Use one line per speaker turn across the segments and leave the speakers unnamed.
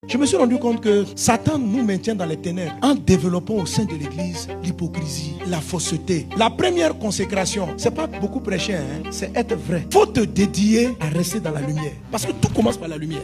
Je me suis rendu compte que Satan nous maintient dans les ténèbres en développant au sein de l'église l'hypocrisie, la fausseté. La première consécration, c'est pas beaucoup prêcher, c'est être vrai. Faut te dédier à rester dans la lumière. Parce que tout commence par la lumière.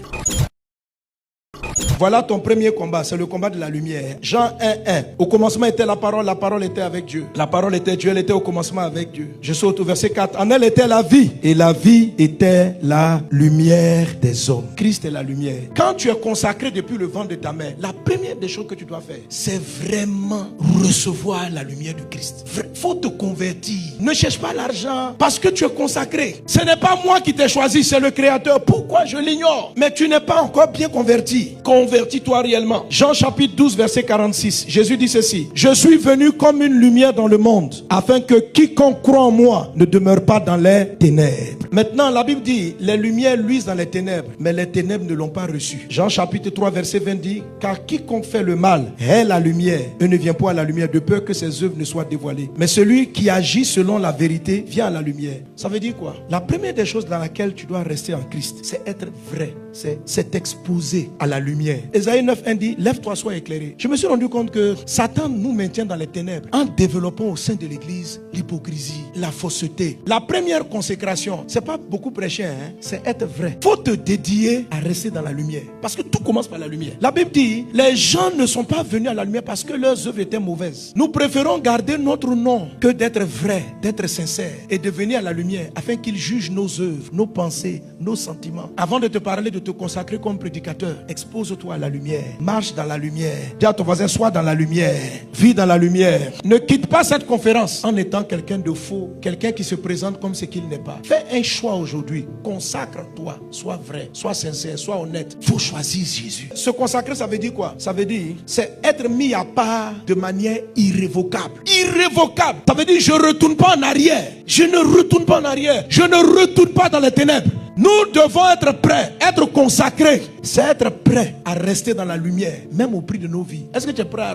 Voilà ton premier combat, c'est le combat de la lumière. Jean 1:1. Au commencement était la parole était avec Dieu. La parole était Dieu, elle était au commencement avec Dieu. Je saute au verset 4. En elle était la vie, et la vie était la lumière des hommes. Christ est la lumière. Quand tu es consacré depuis le ventre de ta mère, la première des choses que tu dois faire, c'est vraiment recevoir la lumière de Christ. Faut te convertir. Ne cherche pas l'argent parce que tu es consacré. Ce n'est pas moi qui t'ai choisi, c'est le Créateur. Pourquoi je l'ignore? Mais tu n'es pas encore bien converti. Convertis-toi réellement. Jean chapitre 12 verset 46. Jésus dit ceci: je suis venu comme une lumière dans le monde, afin que quiconque croit en moi ne demeure pas dans les ténèbres. Maintenant la Bible dit, les lumières luisent dans les ténèbres, mais les ténèbres ne l'ont pas reçu. Jean chapitre 3 verset 20 dit: car quiconque fait le mal est la lumière et ne vient pas à la lumière de peur que ses œuvres ne soient dévoilées. Mais celui qui agit selon la vérité vient à la lumière. Ça veut dire quoi? La première des choses dans laquelle tu dois rester en Christ, c'est être vrai, c'est exposé à la lumière. Ésaïe 9:1 dit: lève-toi, sois éclairé. Je me suis rendu compte que Satan nous maintient dans les ténèbres en développant au sein de l'église l'hypocrisie, la fausseté. La première consécration, c'est pas beaucoup prêcher, c'est être vrai. Faut te dédier à rester dans la lumière. Parce que tout commence par la lumière. La Bible dit, les gens ne sont pas venus à la lumière parce que leurs œuvres étaient mauvaises. Nous préférons garder notre nom que d'être vrai, d'être sincère et de venir à la lumière afin qu'il juge nos œuvres, nos pensées, nos sentiments. Avant de te parler, de te consacrer comme prédicateur, expose-toi à la lumière. Marche dans la lumière. Dis à ton voisin, sois dans la lumière. Vis dans la lumière. Ne quitte pas cette conférence en étant quelqu'un de faux, quelqu'un qui se présente comme ce qu'il n'est pas. Fais un choix aujourd'hui. Consacre-toi. Sois vrai, sois sincère, sois honnête. Faut choisir Jésus. Se consacrer, ça veut dire quoi? Ça veut dire, c'est être mis à part de manière irrévocable. Irrévocable. Ça veut dire, je ne retourne pas en arrière. Je ne retourne pas en arrière. Je ne retourne pas dans les ténèbres. Nous devons être prêts, être consacrés. C'est être prêt à rester dans la lumière, même au prix de nos vies. Est-ce que tu es prêt à